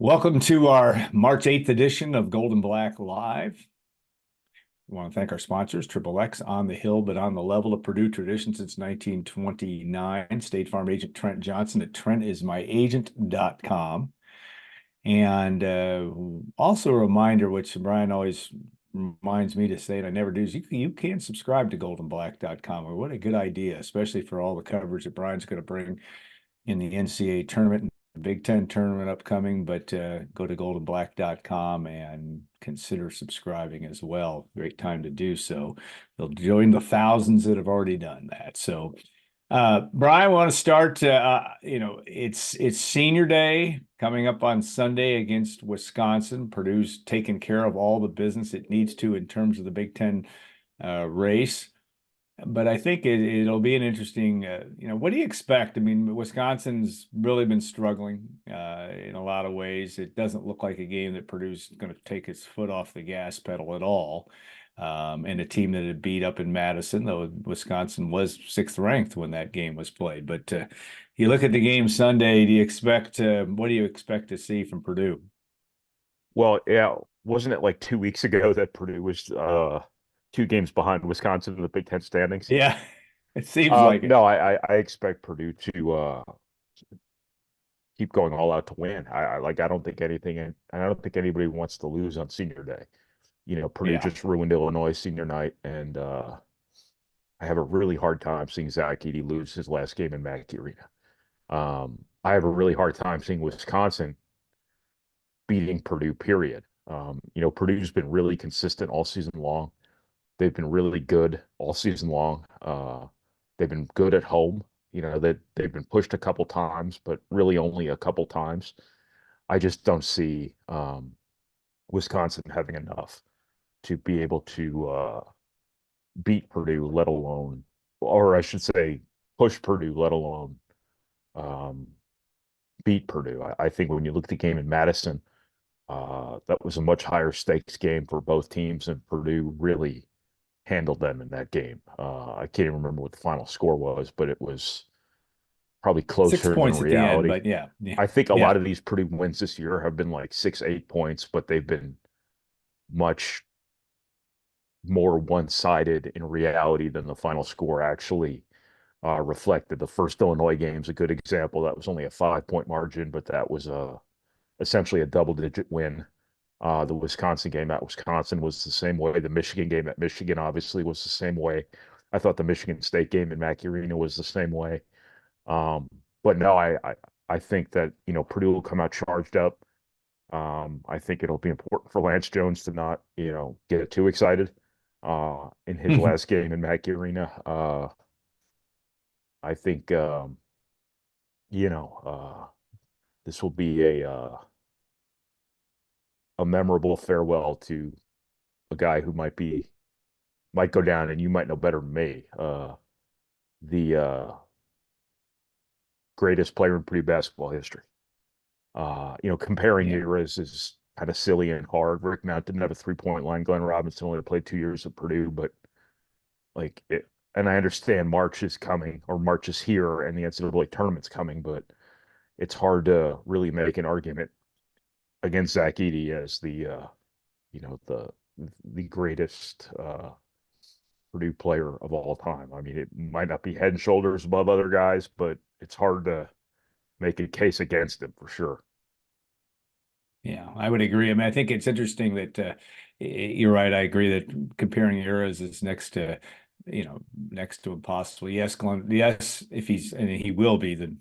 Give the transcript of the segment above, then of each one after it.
Welcome to our March 8th edition of Gold and Black Live. We want to thank our sponsors, Triple X, on the hill, but on the level of Purdue tradition since 1929. State Farm agent Trent Johnson at trentismyagent.com. And also a reminder, which Brian always reminds me to say, and I never do, is you can subscribe to goldenblack.com. What a good idea, especially for all the coverage that Brian's going to bring in the NCAA tournament, Big Ten tournament upcoming, but go to goldenblack.com and consider subscribing as well. Great time to do so. You'll join the thousands that have already done that. So, Brian, I want to start. It's senior day coming up on Sunday against Wisconsin. Purdue's taken care of all the business it needs to in terms of the Big Ten race. But I think it'll be an interesting, what do you expect? I mean, Wisconsin's really been struggling in a lot of ways. It doesn't look like a game that Purdue's going to take its foot off the gas pedal at all. And a team that had beat up in Madison, though Wisconsin was 6th ranked when that game was played. But you look at the game Sunday, what do you expect to see from Purdue? Well, yeah, wasn't it like 2 weeks ago that Purdue was 2 games behind Wisconsin in the Big Ten standings? Yeah, it seems like it. No, I expect Purdue to keep going all out to win. I don't think anything, and I don't think anybody wants to lose on senior day. Purdue Yeah. just ruined Illinois senior night, and I have a really hard time seeing Zack Hemsey lose his last game in Mackey Arena. I have a really hard time seeing Wisconsin beating Purdue, period. Purdue's been really consistent all season long. They've been really good all season long. They've been good at home. They've been pushed a couple times, but really only a couple times. I just don't see Wisconsin having enough to be able to beat Purdue, let alone, or I should say, push Purdue, let alone beat Purdue. I think when you look at the game in Madison, that was a much higher stakes game for both teams, and Purdue really handled them in that game. I can't even remember what the final score was, but it was probably Six closer than points at the end, reality. but yeah, yeah, I think a yeah. lot of these Purdue wins this year have been like 6, 8 points, but they've been much more one-sided in reality than the final score actually reflected. The first Illinois game is a good example. That was only a 5-point margin, but that was essentially a double-digit win. The Wisconsin game at Wisconsin was the same way. The Michigan game at Michigan obviously was the same way. I thought the Michigan State game in Mackey Arena was the same way. Um, but no, I think that Purdue will come out charged up. I think it'll be important for Lance Jones to not get too excited in his last game in Mackey Arena. I think you know this will be a memorable farewell to a guy who might go down, and you might know better than me. The greatest player in Purdue basketball history. Comparing Yeah. eras is kind of silly and hard. Rick Mount didn't have a 3-point line. Glenn Robinson only played 2 years at Purdue, but like it, and I understand March is coming, or March is here, and the NCAA tournament's coming, but it's hard to really make an argument against Zach Edey as you know, the the greatest Purdue player of all time. I mean, it might not be head and shoulders above other guys, but it's hard to make a case against him for sure. Yeah, I would agree. I mean, I think it's interesting that you're right. I agree that comparing eras is next to impossible. Yes, Glenn. Yes, if and he will be the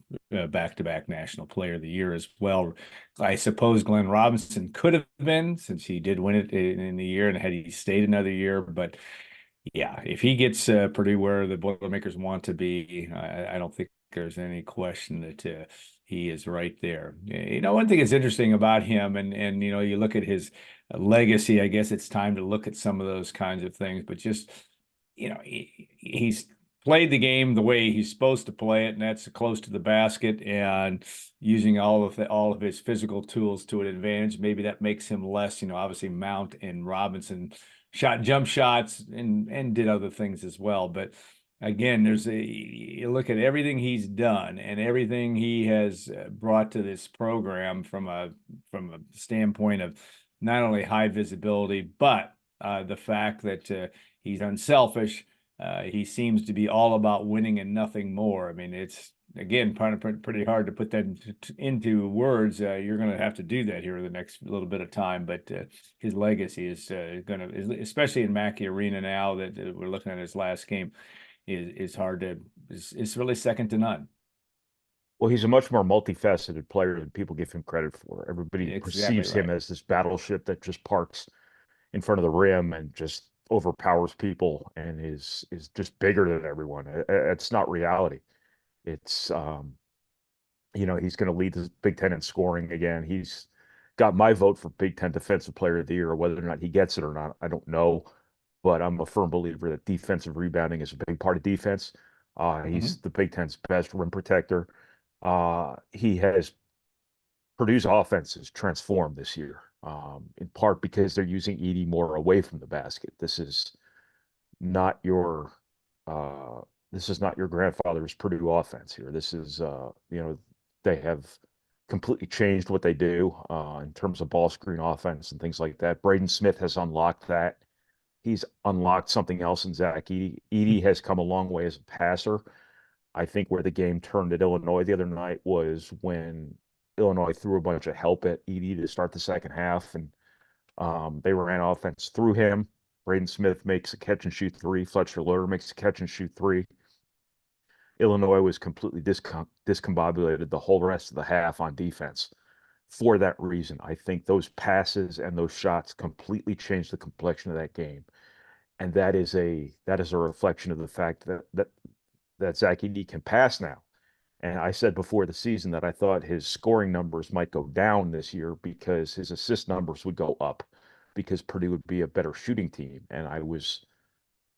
back-to-back National Player of the Year as well. I suppose Glenn Robinson could have been, since he did win it in the year, and had he stayed another year. But yeah, if he gets Purdue where the Boilermakers want to be, I don't think there's any question that he is right there. One thing that's interesting about him, and you look at his legacy. I guess it's time to look at some of those kinds of things. But just he's played the game the way he's supposed to play it, and that's close to the basket and using all of his physical tools to an advantage. Maybe that makes him less. Obviously Mount and Robinson shot jump shots and did other things as well. But again, you look at everything he's done and everything he has brought to this program from a standpoint of not only high visibility, but the fact that he's unselfish. He seems to be all about winning and nothing more. I mean, it's again pretty hard to put that into words. You're going to have to do that here in the next little bit of time, but his legacy is going to, especially in Mackey Arena now that we're looking at his last game is hard to is really second to none. Well, he's a much more multifaceted player than people give him credit for. Everybody Exactly perceives him right. as this battleship that just parks in front of the rim and just overpowers people and is just bigger than everyone. It's not reality. It's he's going to lead the Big Ten in scoring again. He's got my vote for Big Ten Defensive Player of the Year. Whether or not he gets it or not, I don't know. But I'm a firm believer that defensive rebounding is a big part of defense. He's Hmm. the Big Ten's best rim protector. He has Purdue's offense is transformed this year, in part because they're using Edey more away from the basket. Not your uh, this is not your grandfather's Purdue offense here. This is they have completely changed what they do in terms of ball screen offense and things like that. Braden Smith has unlocked that. He's unlocked something else in Zack Edey. Edey has come a long way as a passer. I think where the game turned at Illinois the other night was when Illinois threw a bunch of help at Edey to start the second half, and they ran offense through him. Braden Smith makes a catch and shoot three. Fletcher Loder makes a catch and shoot three. Illinois was completely discombobulated the whole rest of the half on defense. For that reason, I think those passes and those shots completely changed the complexion of that game, and that is a reflection of the fact that Zach Edey can pass now. And I said before the season that I thought his scoring numbers might go down this year because his assist numbers would go up because Purdue would be a better shooting team. And I was,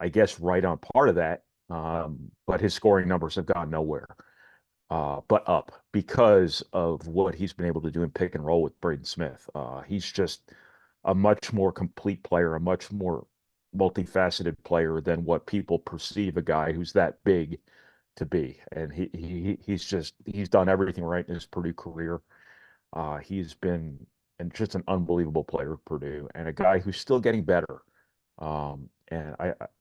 I guess, right on part of that. But his scoring numbers have gone nowhere, but up because of what he's been able to do in pick and roll with Braden Smith. He's just a much more complete player, a much more multifaceted player than what people perceive a guy who's that big to be. And he's done everything right in his Purdue career. He's been and just an unbelievable player at Purdue and a guy who's still getting better. And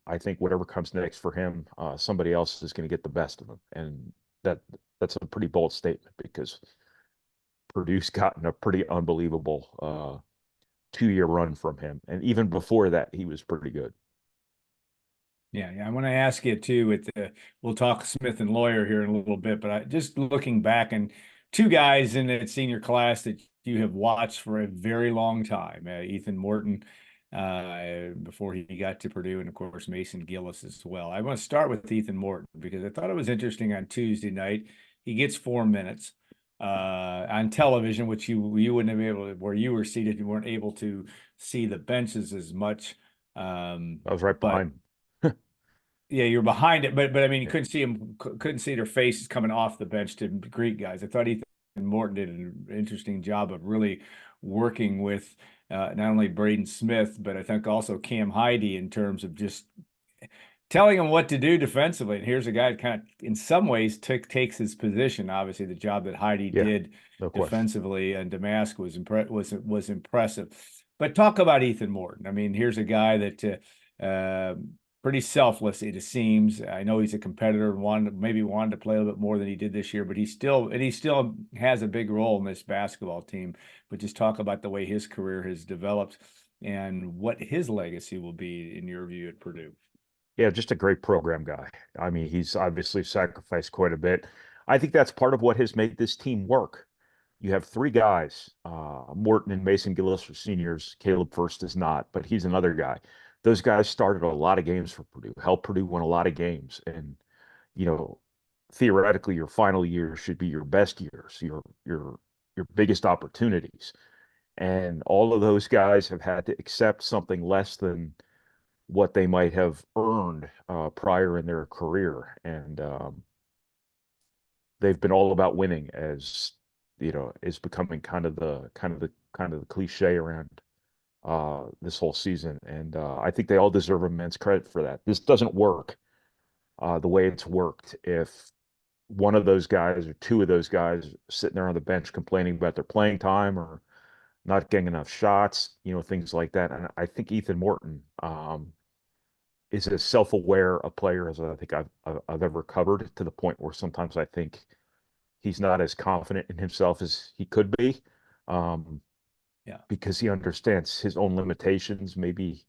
I think whatever comes next for him, somebody else is going to get the best of him. And that that's a pretty bold statement because Purdue's gotten a pretty unbelievable 2 year run from him. And even before that, he was pretty good. Yeah, yeah. I want to ask you too. We'll talk Smith and Lawyer here in a little bit, but just looking back and two guys in that senior class that you have watched for a very long time, Ethan Morton, before he got to Purdue, and of course Mason Gillis as well. I want to start with Ethan Morton because I thought it was interesting on Tuesday night. He gets 4 minutes on television, which you wouldn't have been able to, where you were seated, you weren't able to see the benches as much. I was right But behind. yeah, you're behind it, but I mean, you Yeah. couldn't see their faces coming off the bench to greet guys. I thought Ethan Morton did an interesting job of really working with not only Braden Smith, but I think also Cam Heide in terms of just telling him what to do defensively. And here's a guy that kind of, in some ways, takes his position. Obviously, the job that Heide Yeah, did no question. defensively and Damask was impressive. But talk about Ethan Morton. I mean, here's a guy that pretty selfless, it seems. I know he's a competitor and wanted to play a little bit more than he did this year, but he still has a big role in this basketball team. But just talk about the way his career has developed and what his legacy will be in your view at Purdue. Yeah, just a great program guy. I mean, he's obviously sacrificed quite a bit. I think that's part of what has made this team work. You have three guys, Morton and Mason Gillis are seniors. Caleb First is not, but he's another guy. Those guys started a lot of games for Purdue, helped Purdue win a lot of games. And, you know, theoretically, your final year should be your best years, your biggest opportunities. And all of those guys have had to accept something less than what they might have earned prior in their career, and they've been all about winning, as is becoming kind of the cliche around this whole season. And I think they all deserve immense credit for that. This doesn't work the way it's worked. If one of those guys or two of those guys sitting there on the bench complaining about their playing time or not getting enough shots, things like that. And I think Ethan Morton is as self-aware a player as I think I've ever covered, to the point where sometimes I think he's not as confident in himself as he could be, um, Yeah. because he understands his own limitations, maybe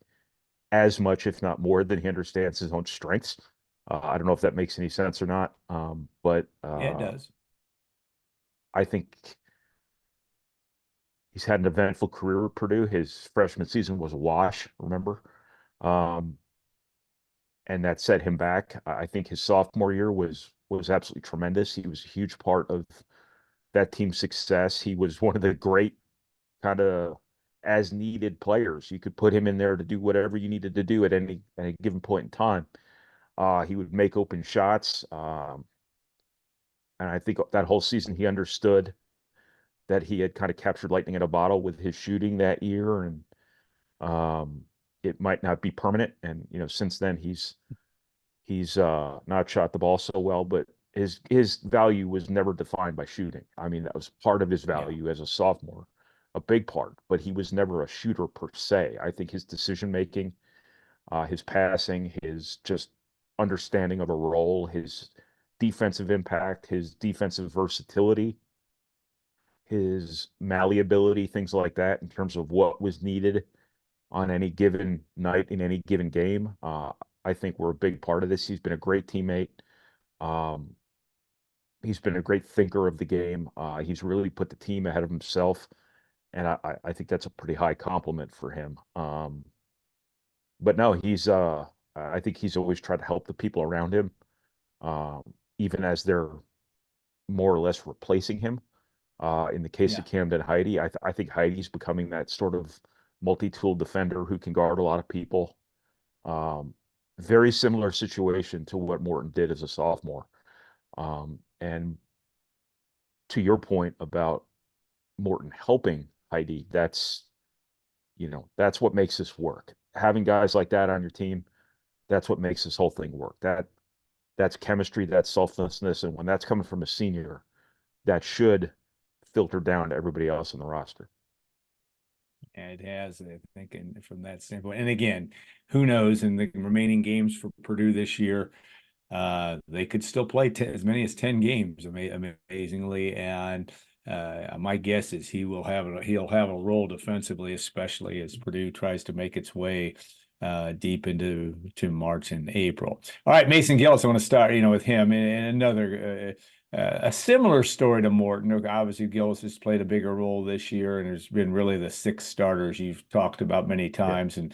as much, if not more, than he understands his own strengths. I don't know if that makes any sense or not, but Yeah, it does. I think he's had an eventful career at Purdue. His freshman season was a wash, remember? Um, and that set him back. I think his sophomore year was absolutely tremendous. He was a huge part of that team's success. He was one of the great kind of as needed players. You could put him in there to do whatever you needed to do at any given point in time. He would make open shots, and I think that whole season he understood that he had kind of captured lightning in a bottle with his shooting that year, and um, it might not be permanent. And since then he's not shot the ball so well, but his value was never defined by shooting. I mean, that was part of his Yeah. value as a sophomore, a big part, but he was never a shooter per se. I think his decision making, his passing, his just understanding of a role, his defensive impact, his defensive versatility, his malleability, things like that, in terms of what was needed on any given night in any given game. I think we're a big part of this. He's been a great teammate. Um, he's been a great thinker of the game. He's really put the team ahead of himself, and I think that's a pretty high compliment for him. But no, I think he's always tried to help the people around him, um, even as they're more or less replacing him. In the case of Yeah. Camden Heidi, I think Heidi's becoming that sort of multi-tool defender who can guard a lot of people. Um, Very similar situation to what Morton did as a sophomore. And to your point about Morton helping Heidi, that's what makes this work. Having guys like that on your team, that's what makes this whole thing work. That's chemistry, that's selflessness, and when that's coming from a senior, that should filter down to everybody else in the roster. And it has, I think, and from that standpoint. And again, who knows in the remaining games for Purdue this year, they could still play as many as 10 games, amazingly. And my guess is he'll have a role defensively, especially as Purdue tries to make its way deep into March and April. All right, Mason Gillis, I want to start, with him and another a similar story to Morton. Obviously, Gillis has played a bigger role this year and has been really the six starters you've talked about many Yeah. times, and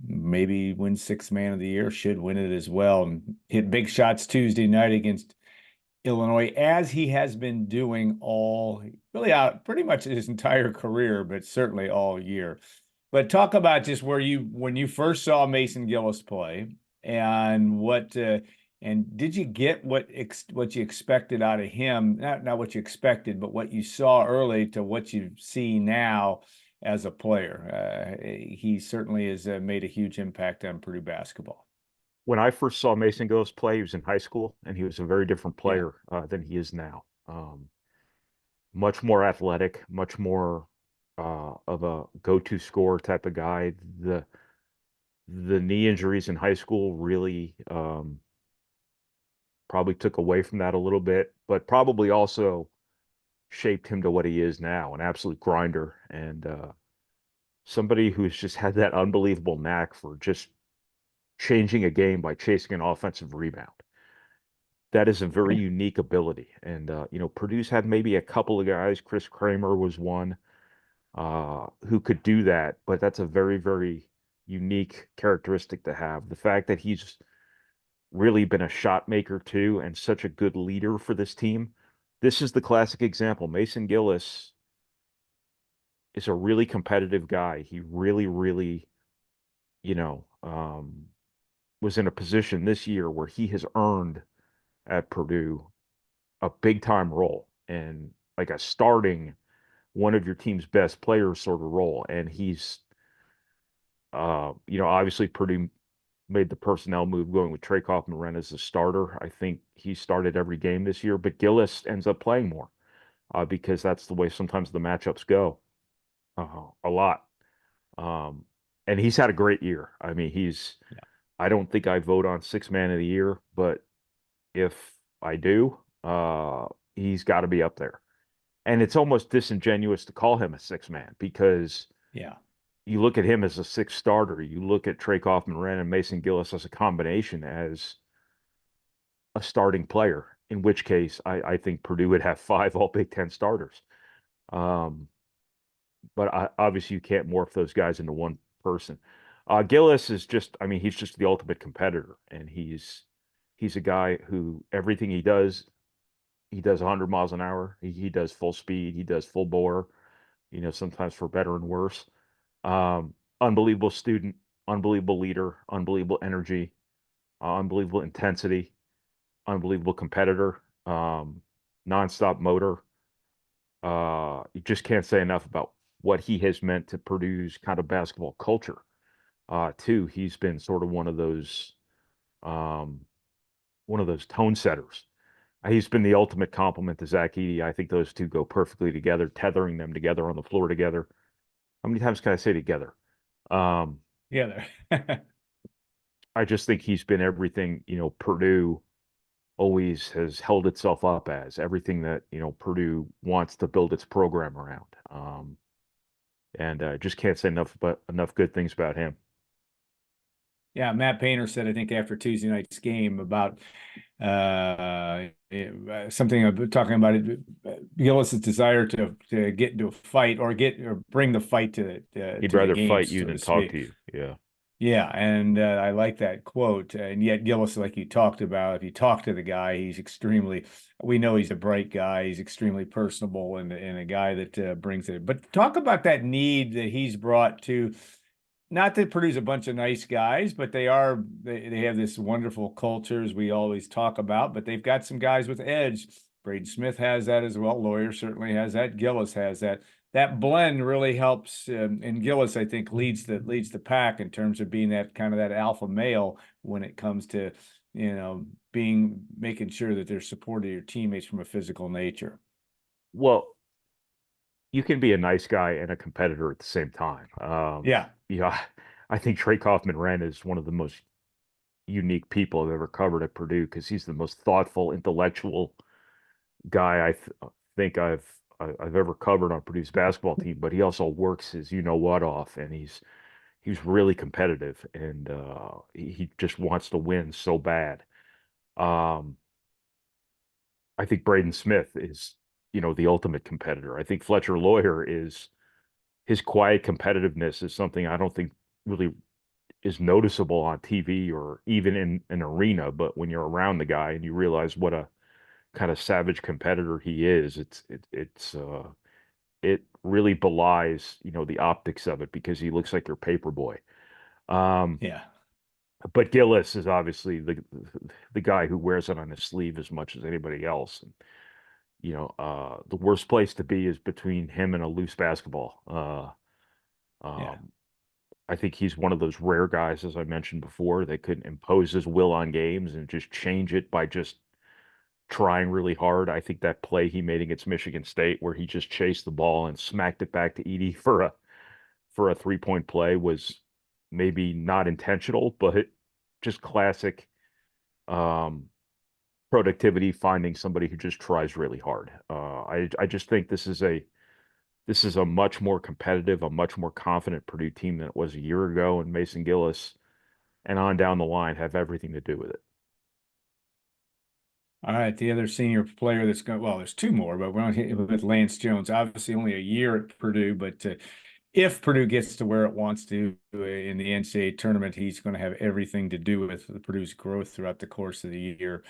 maybe win sixth man of the year, should win it as well, and hit big shots Tuesday night against Illinois, as he has been doing all really out pretty much his entire career, but certainly all year. But talk about just when you first saw Mason Gillis play, and and did you get what you expected out of him? Not what you expected, but what you saw early to what you see now as a player. He certainly has made a huge impact on Purdue basketball. When I first saw Mason Gillis play, he was in high school, and he was a very different Yeah, player than he is now. Much more athletic, much more of a go-to scorer type of guy. The knee injuries in high school really probably took away from that a little bit, but probably also shaped him to what he is now, an absolute grinder, and somebody who's just had that unbelievable knack for just changing a game by chasing an offensive rebound. That is a very unique ability. And Purdue's had maybe a couple of guys. Chris Kramer was one who could do that, but that's a very, very unique characteristic to have. The fact that he's really been a shot maker too, and such a good leader for this team. This is the classic example. Mason Gillis is a really competitive guy. He really, really, you know, um, was in a position this year where he has earned at Purdue a big time role and like a starting one of your team's best players sort of role. And he's, obviously Purdue made the personnel move going with Trey Kaufman-Renn as the starter. I think he started every game this year, but Gillis ends up playing more because that's the way sometimes the matchups go a lot. Um, and he's had a great year. I mean, I don't think I vote on six man of the year, but if I do, he's got to be up there. And it's almost disingenuous to call him a six man because Yeah. you look at him as a six starter, you look at Trey Kaufman-Renn and Mason Gillis as a combination as a starting player, in which case I think Purdue would have five all Big Ten starters. Um, but obviously you can't morph those guys into one person. Gillis is just, I mean, he's just the ultimate competitor, and he's a guy who everything he does 100 miles an hour. He does full speed. He does full bore. Sometimes for better and worse. Unbelievable student, unbelievable leader, unbelievable energy, unbelievable intensity, unbelievable competitor, nonstop motor. You just can't say enough about what he has meant to Purdue's kind of basketball culture. Too, he's been sort of um, one of those tone setters. He's been the ultimate compliment to Zach Edey. I think those two go perfectly together, tethering them together on the floor together. How many times can I say together? Yeah. I just think he's been everything, Purdue always has held itself up as everything that, Purdue wants to build its program around. And I just can't say enough good things about him. Yeah, Matt Painter said, I think after Tuesday night's game about something about talking about it, Gillis's desire to get into a fight or bring the fight He'd to the rather fight games, you so to than talk speak. to you. Yeah. Yeah, and I like that quote. And yet Gillis, like you talked about, if you talk to the guy, we know he's a bright guy. He's extremely personable and a guy that brings it. But talk about that need that he's brought to, not to produce a bunch of nice guys, but they have this wonderful culture, as we always talk about, but they've got some guys with edge. Braden Smith has that as well. Lawyer certainly has that. Gillis has that. That blend really helps, and Gillis, I think, leads the pack in terms of being that kind of that alpha male when it comes to, making sure that they're supporting your teammates from a physical nature. Well, you can be a nice guy and a competitor at the same time. Yeah, I think Trey Kaufman-Renn is one of the most unique people I've ever covered at Purdue because he's the most thoughtful, intellectual guy think I've ever covered on Purdue's basketball team. But he also works his what off, and he's really competitive, and he just wants to win so bad. Um, I think Braden Smith is the ultimate competitor. I think Fletcher Lawyer is his quiet competitiveness is something I don't think really is noticeable on TV or even in an arena. But when you're around the guy and you realize what a kind of savage competitor he is, it really belies, the optics of it because he looks like your paper boy. Um, yeah. but Gillis is obviously the guy who wears it on his sleeve as much as anybody else. And, the worst place to be is between him and a loose basketball. Yeah. I think he's one of those rare guys, as I mentioned before, that could impose his will on games and just change it by just trying really hard. I think that play he made against Michigan State, where he just chased the ball and smacked it back to Edey for a 3-point play, was maybe not intentional, but just classic um, productivity, finding somebody who just tries really hard. I just think this is a much more competitive, a much more confident Purdue team than it was a year ago, and Mason Gillis and on down the line have everything to do with it. All right, the other senior player that's going, well, there's two more, but we're on with Lance Jones. Obviously, only a year at Purdue, but if Purdue gets to where it wants to in the NCAA tournament, he's going to have everything to do with Purdue's growth throughout the course of the year.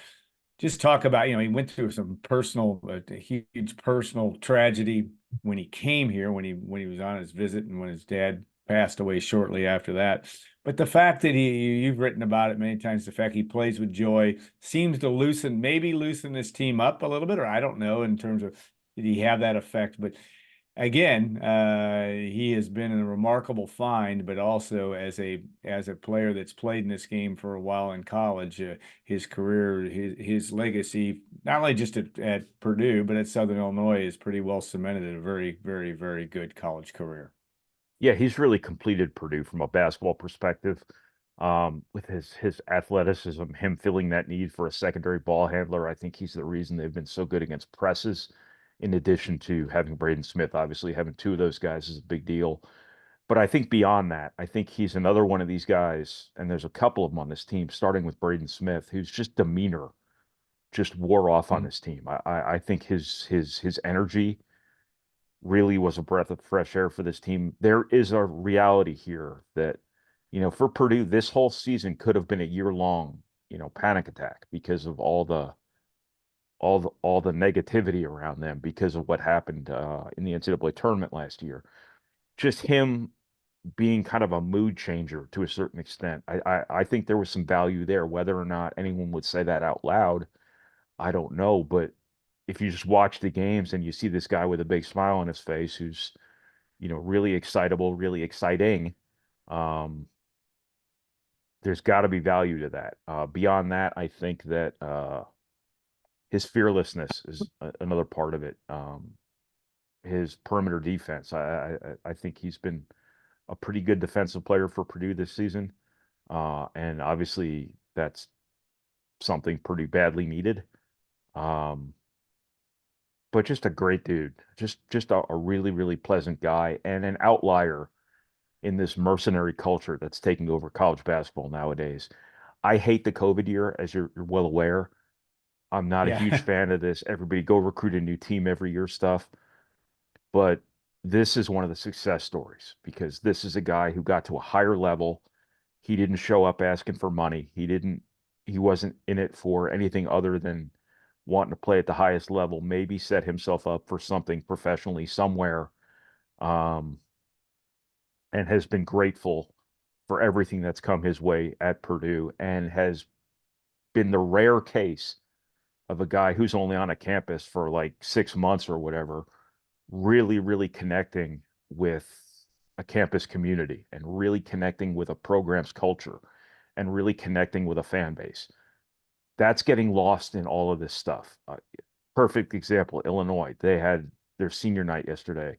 Just talk about, he went through some a huge personal tragedy when he came here, when he was on his visit, and when his dad passed away shortly after that. But the fact that you've written about it many times, the fact he plays with joy seems to maybe loosen this team up a little bit, or I don't know in terms of did he have that effect, but again, he has been a remarkable find, but also as a player that's played in this game for a while in college, his career, his legacy, not only just at Purdue, but at Southern Illinois, is pretty well cemented in a very, very, very good college career. Yeah, he's really completed Purdue from a basketball perspective. With his athleticism, him filling that need for a secondary ball handler, I think he's the reason they've been so good against presses. In addition to having Braden Smith, obviously having two of those guys is a big deal. But I think beyond that, I think he's another one of these guys, and there's a couple of them on this team, starting with Braden Smith, whose just demeanor just wore off on Mhm. this team. I think his energy really was a breath of fresh air for this team. There is a reality here that, for Purdue, this whole season could have been a year-long, panic attack because of all the negativity around them because of what happened in the NCAA tournament last year. Just him being kind of a mood changer to a certain extent. I think there was some value there. Whether or not anyone would say that out loud, I don't know. But if you just watch the games and you see this guy with a big smile on his face who's, really excitable, really exciting, um, there's got to be value to that. Beyond that, I think that his fearlessness is another part of it. His perimeter defense. I think he's been a pretty good defensive player for Purdue this season. And obviously that's something pretty badly needed. Um, but just a great dude, just a really, really pleasant guy and an outlier in this mercenary culture that's taking over college basketball nowadays. I hate the COVID year, as you're well aware. I'm not a huge Yeah. fan of this. Everybody go recruit a new team every year stuff. But this is one of the success stories because this is a guy who got to a higher level. He didn't show up asking for money. He wasn't in it for anything other than wanting to play at the highest level, maybe set himself up for something professionally somewhere, um, and has been grateful for everything that's come his way at Purdue and has been the rare case of a guy who's only on a campus for like 6 months or whatever, really, really connecting with a campus community and really connecting with a program's culture and really connecting with a fan base. That's getting lost in all of this stuff. Perfect example, Illinois. They had their senior night yesterday.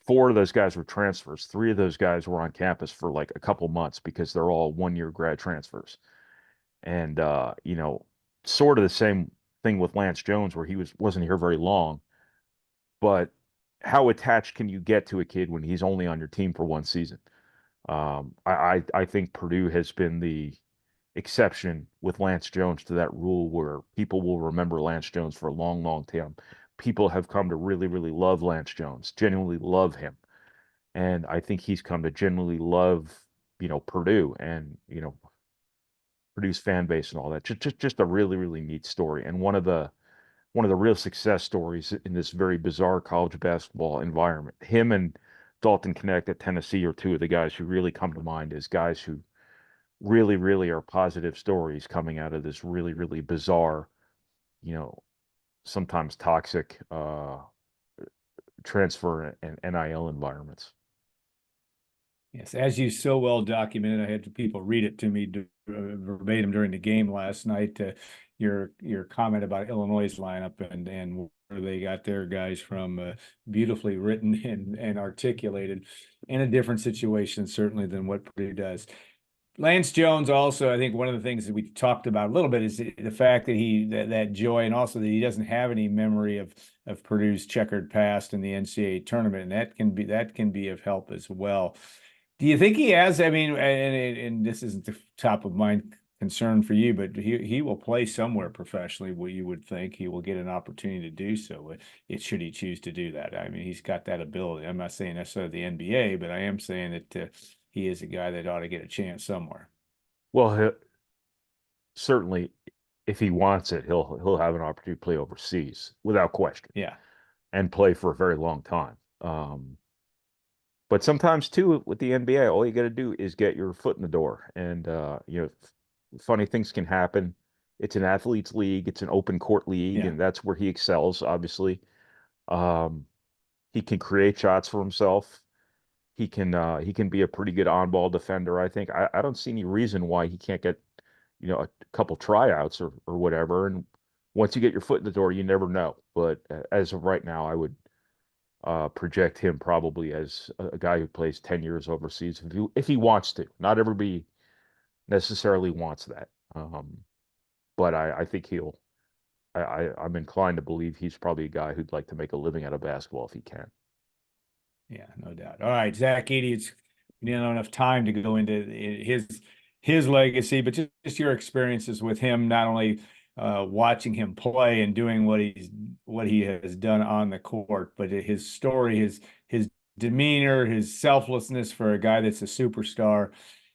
Four of those guys were transfers. Three of those guys were on campus for like a couple months because they're all 1 year grad transfers. And sort of the same thing with Lance Jones, where he wasn't here very long. But how attached can you get to a kid when he's only on your team for one season? I think Purdue has been the exception with Lance Jones to that rule where people will remember Lance Jones for a long, long time. People have come to really, really love Lance Jones, genuinely love him. And I think he's come to genuinely love, Purdue and, Purdue's fan base and all that. Just a really, really neat story. And one of the real success stories in this very bizarre college basketball environment. Him and Dalton Connect at Tennessee are two of the guys who really come to mind as guys who really, really are positive stories coming out of this really, really bizarre, you know, sometimes toxic transfer and NIL environments. Yes, as you so well documented, I had people read it to me verbatim during the game last night. Your comment about Illinois' lineup and where they got their guys from, beautifully written and articulated in a different situation certainly than what Purdue does. Lance Jones also, I think one of the things that we talked about a little bit is the fact that that joy and also that he doesn't have any memory of Purdue's checkered past in the NCAA tournament, and that can be of help as well. Do you think he has? I mean, and this isn't the top of mind concern for you, but he will play somewhere professionally. What you would think he will get an opportunity to do so. It should he choose to do that. I mean, he's got that ability. I'm not saying necessarily the NBA, but I am saying that he is a guy that ought to get a chance somewhere. Well, certainly, if he wants it, he'll have an opportunity to play overseas without question Yeah, and play for a very long time. But sometimes too, with the NBA, all you got to do is get your foot in the door, and funny things can happen. It's an athletes' league, it's an open court league, yeah. and that's where he excels, obviously. Um, He can create shots for himself. He can be a pretty good on-ball defender, I think. I don't see any reason why he can't get, a couple tryouts or whatever. And once you get your foot in the door, you never know. But as of right now, I would project him probably as a guy who plays 10 years overseas if he wants to. Not everybody necessarily wants that. But I think I'm inclined to believe he's probably a guy who'd like to make a living out of basketball if he can. Yeah, no doubt. All right, Zach Edey, we didn't have enough time to go into his legacy, but just your experiences with him, not only watching him play and doing what he has done on the court, but his story, his demeanor, his selflessness for a guy that's a superstar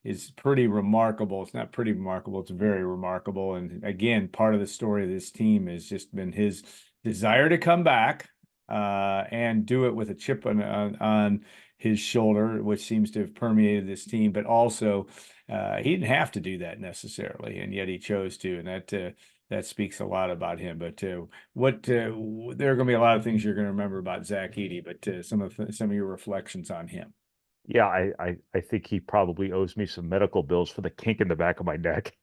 is pretty remarkable. It's not pretty remarkable, it's very remarkable. And again, part of the story of this team has just been his desire to come back and do it with a chip on his shoulder, which seems to have permeated this team. But also, he didn't have to do that necessarily, and yet he chose to, and that speaks a lot about him. But there are going to be a lot of things you're going to remember about Zach Edey, but some of your reflections on him. Yeah, I think he probably owes me some medical bills for the kink in the back of my neck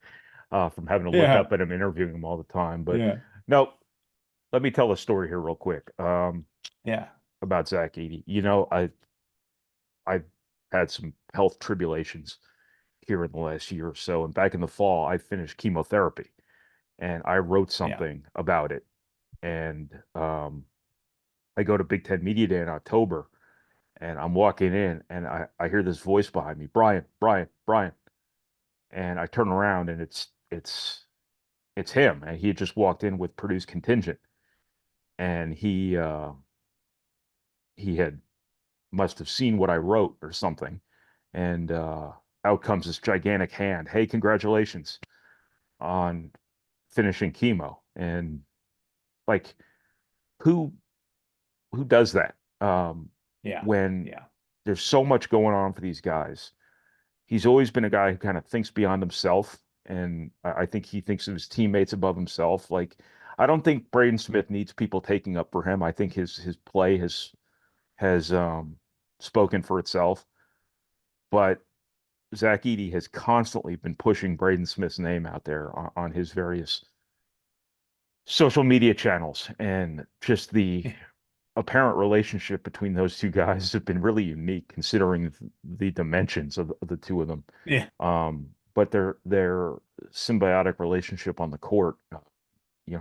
from having to look Yeah, up at him, interviewing him all the time. But yeah, no, let me tell a story here real quick yeah, about Zach Edey. I've had some health tribulations here in the last year or so, and back in the fall, I finished chemotherapy, and I wrote yeah, something about it. And I go to Big Ten Media Day in October, and I'm walking in, and I hear this voice behind me, Brian, Brian, Brian, and I turn around, and it's him, and he had just walked in with Purdue's contingent, and he had must have seen what I wrote or something, and out comes this gigantic hand. Hey, congratulations on finishing chemo, and like who who does that yeah, when yeah, there's so much going on for these guys. He's always been a guy who kind of thinks beyond himself, and I think he thinks of his teammates above himself. Like, I don't think Braden Smith needs people taking up for him. I think his play has spoken for itself. But Zach Edey has constantly been pushing Braden Smith's name out there on his various social media channels, and just the apparent relationship between those two guys has been really unique considering the dimensions of the two of them. yeah, But their symbiotic relationship on the court,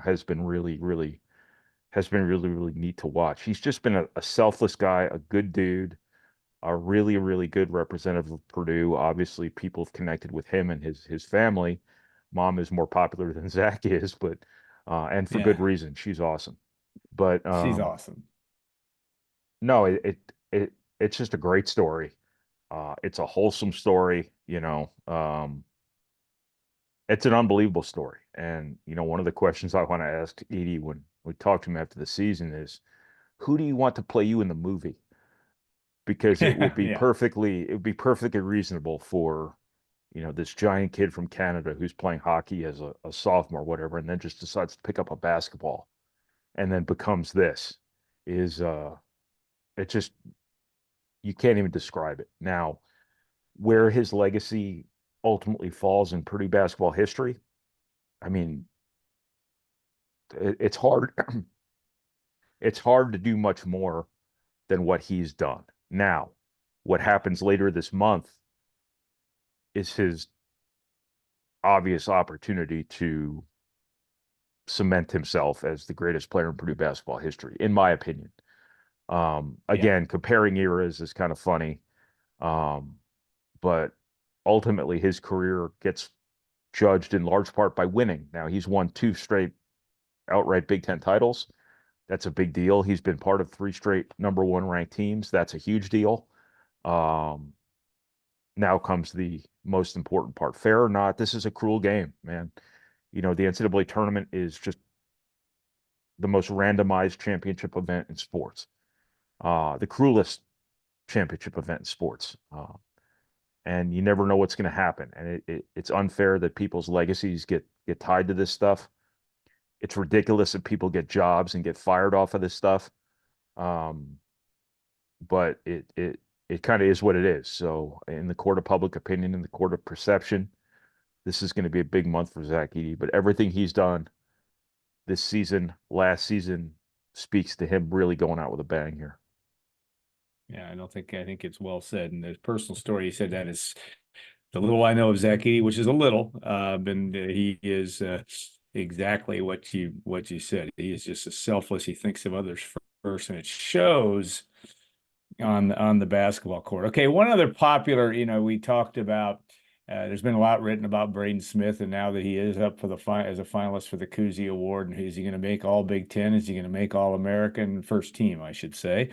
has been really, really neat to watch. He's just been a selfless guy, a good dude, a really, really good representative of Purdue. Obviously, people have connected with him and his family. Mom is more popular than Zach is, but and for good yeah. reason. She's awesome. But She's awesome. no, it's just a great story. It's a wholesome story, it's an unbelievable story. And, one of the questions I want to ask Edie when we talk to him after the season is, who do you want to play you in the movie? Because Yeah, it would be perfectly reasonable for, this giant kid from Canada who's playing hockey as a sophomore, or whatever, and then just decides to pick up a basketball and then becomes this is, it just, you can't even describe it. Now, where his legacy ultimately falls in Purdue basketball history, I mean, it's hard. It's hard to do much more than what he's done. Now, what happens later this month is his obvious opportunity to cement himself as the greatest player in Purdue basketball history, in my opinion. yeah, Again, comparing eras is kind of funny, um, but ultimately his career gets judged in large part by winning. Now, he's won two straight outright Big Ten titles. That's a big deal. He's been part of three straight number one ranked teams. That's a huge deal. Um, Now comes the most important part. Fair or not, this is a cruel game, man. The NCAA tournament is just the most randomized championship event in sports, the cruelest championship event in sports. And you never know what's going to happen. And it's unfair that people's legacies get tied to this stuff. It's ridiculous that people get jobs and get fired off of this stuff. Um, but it kind of is what it is. So in the court of public opinion, in the court of perception, this is going to be a big month for Zach Edey. But everything he's done this season, last season, speaks to him really going out with a bang here. Yeah, I think it's well said. And the personal story, he said that is the little I know of Zack Edey, which is a little, and he is exactly what you said. He is just a selfless. He thinks of others first, and it shows on the basketball court. Okay, one other popular, we talked about. There's been a lot written about Braden Smith, and now that he is up for as a finalist for the Cousy Award, and is he going to make All Big Ten? Is he going to make All American first team? I should say.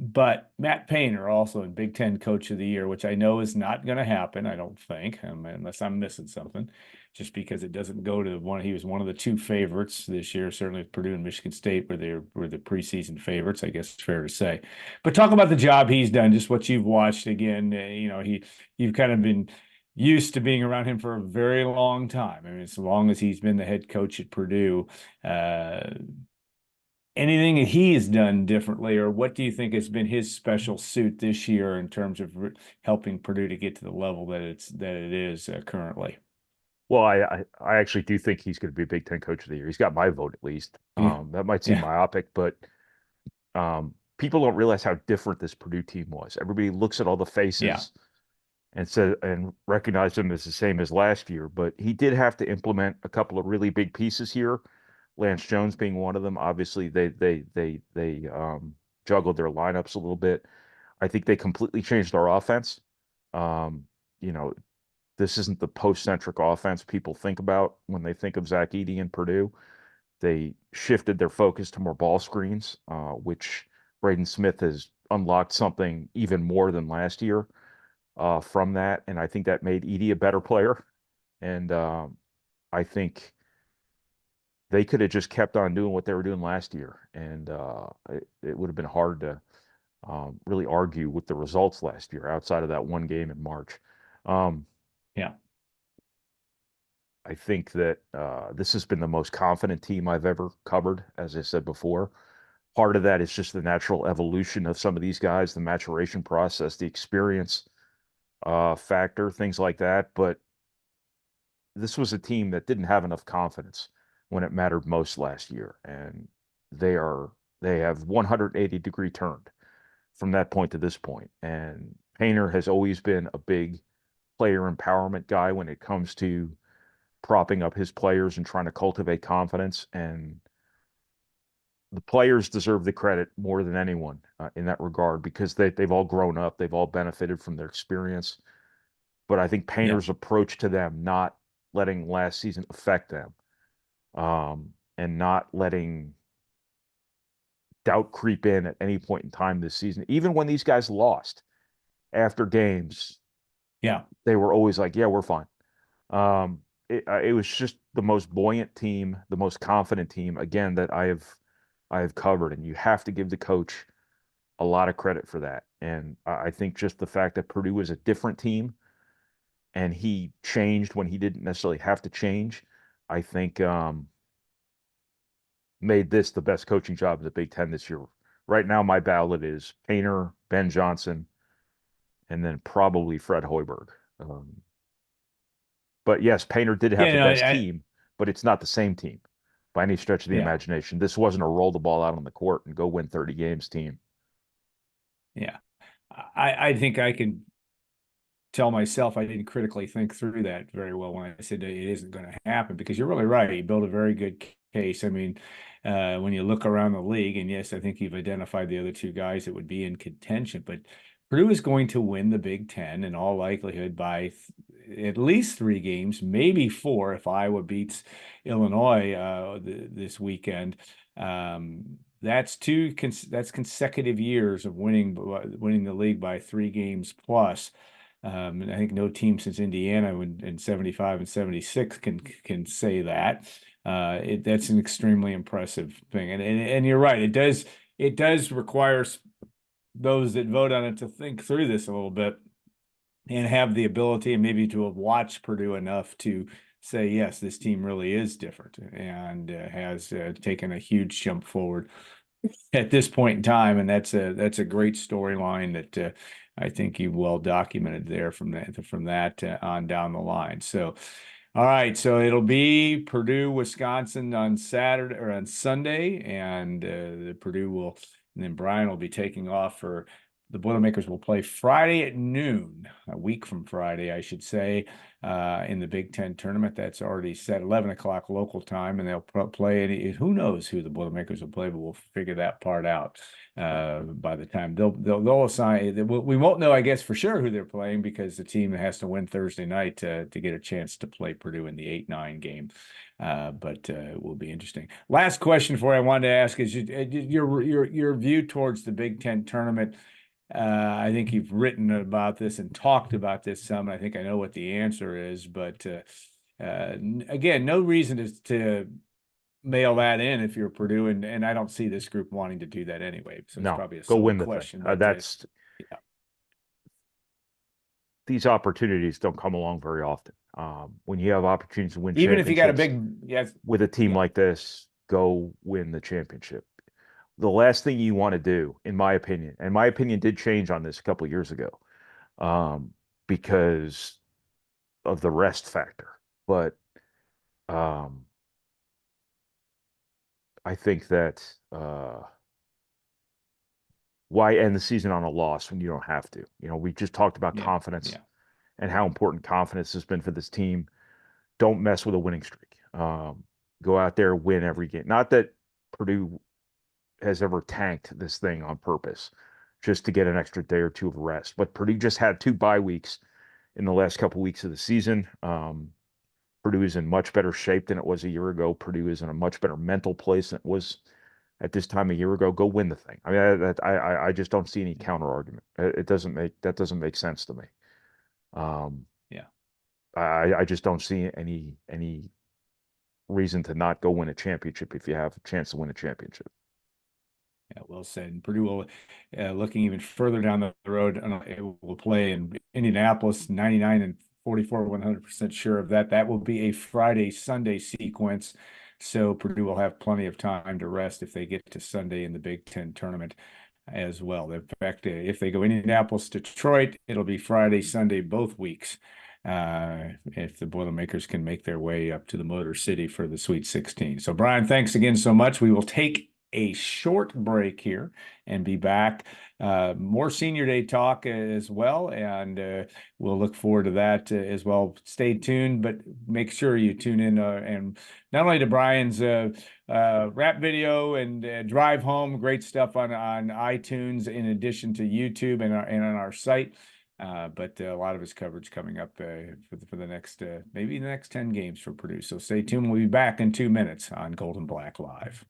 But Matt Painter also in Big Ten Coach of the Year, which I know is not going to happen, I don't think, unless I'm missing something, just because it doesn't go to one. He was one of the two favorites this year, certainly with Purdue and Michigan State, where they were the preseason favorites, I guess it's fair to say. But talk about the job he's done, just what you've watched again. You've kind of been used to being around him for a very long time. I mean, as long as he's been the head coach at Purdue. Anything that he has done differently, or what do you think has been his special suit this year in terms of helping Purdue to get to the level that it is currently? Well, I actually do think he's going to be a Big Ten Coach of the Year. He's got my vote at least. Yeah, That might seem yeah, myopic, but people don't realize how different this Purdue team was. Everybody looks at all the yeah, faces and recognize them as the same as last year, but he did have to implement a couple of really big pieces here. Lance Jones being one of them. Obviously, they juggled their lineups a little bit. I think they completely changed their offense. Um, you know, this isn't the post-centric offense people think about when they think of Zach Edey and Purdue. They shifted their focus to more ball screens, which Braden Smith has unlocked something even more than last year from that, and I think that made Edey a better player. And I think they could have just kept on doing what they were doing last year, and it would have been hard to really argue with the results last year outside of that one game in March. Um, yeah, I think that this has been the most confident team I've ever covered, as I said before. Part of that is just the natural evolution of some of these guys, the maturation process, the experience factor, things like that. But this was a team that didn't have enough confidence when it mattered most last year, and they are they have 180-degree turned from that point to this point. And Painter has always been a big player empowerment guy when it comes to propping up his players and trying to cultivate confidence. And the players deserve the credit more than anyone in that regard because they've all grown up, they've all benefited from their experience. But I think yeah, Painter's approach to them, not letting last season affect them, and not letting doubt creep in at any point in time this season, even when these guys lost after games, yeah, they were always like, "Yeah, we're fine." It was just the most buoyant team, the most confident team again that I have covered, and you have to give the coach a lot of credit for that. And I think just the fact that Purdue was a different team and he changed when he didn't necessarily have to change, I think made this the best coaching job of the Big Ten this year. Right now, my ballot is Painter, Ben Johnson, and then probably Fred Hoiberg. But yes, Painter did have yeah. the No, best team, but it's not the same team by any stretch of the yeah, imagination. This wasn't a roll the ball out on the court and go win 30 games team. yeah. I think I can tell myself I didn't critically think through that very well when I said that it isn't going to happen because you're really right. You built a very good case. I mean, when you look around the league, and yes, I think you've identified the other two guys that would be in contention, but Purdue is going to win the Big Ten in all likelihood by at least 3 games, maybe 4 if Iowa beats Illinois this weekend. That's that's consecutive years of winning the league by 3 games plus. And I think no team since Indiana in 75 and 76 can say that. That's an extremely impressive thing. And you're right, it does require those that vote on it to think through this a little bit and have the ability and maybe to have watched Purdue enough to say, yes, this team really is different and has taken a huge jump forward. at this point in time, and that's a great storyline that I think you well documented there from that on down the line. So, all right, so it'll be Purdue, Wisconsin on Saturday or on Sunday, and the Purdue will, and then Brian will be taking off for the Boilermakers will play Friday at noon, a week from Friday, I should say, in the Big Ten tournament. That's already set 11 o'clock local time, and they'll play any, who knows who the Boilermakers will play, but we'll figure that part out by the time they'll assign. We won't know, I guess, for sure who they're playing because the team has to win Thursday night to get a chance to play Purdue in the 8-9 game. But it will be interesting. Last question for you I wanted to ask is your view towards the Big Ten tournament. I think you've written about this and talked about this some. I think I know what the answer is, but again, no reason to mail that in if you're Purdue, and I don't see this group wanting to do that anyway. So it's No, probably a go silly win the thing. question, but That's yeah. These opportunities don't come along very often. When you have opportunities to win Even if you got a championships big, yes, with a team yeah, like this, go win the championship. The last thing you want to do, in my opinion, and my opinion did change on this a couple of years ago, because of the rest factor. But I think that why end the season on a loss when you don't have to? You know, we just talked about yeah, confidence yeah, and how important confidence has been for this team. Don't mess with a winning streak. Go out there, win every game. Not that Purdue has ever tanked this thing on purpose just to get an extra day or two of rest. But Purdue just had 2 bye weeks in the last couple of weeks of the season. Purdue is in much better shape than it was a year ago. Purdue is in a much better mental place than it was at this time a year ago. Go win the thing. I mean, I just don't see any counter argument. It doesn't make sense to me. Um, yeah. I just don't see any reason to not go win a championship if you have a chance to win a championship. Yeah, well said. And Purdue will, looking even further down the road, it will play in Indianapolis, 99 and 44, 100% sure of that. That will be a Friday, Sunday sequence. So Purdue will have plenty of time to rest if they get to Sunday in the Big Ten tournament as well. In fact, if they go Indianapolis, Detroit, it'll be Friday, Sunday, both weeks. If the Boilermakers can make their way up to the Motor City for the Sweet 16. So, Brian, thanks again so much. We will take a short break here and be back. More senior day talk as well, and we'll look forward to that as well. Stay tuned, but make sure you tune in and not only to Brian's rap video and drive home, great stuff on iTunes in addition to YouTube and on our site. But a lot of his coverage coming up for the next maybe the next 10 games for Purdue. So stay tuned. We'll be back in 2 minutes on Gold and Black Live.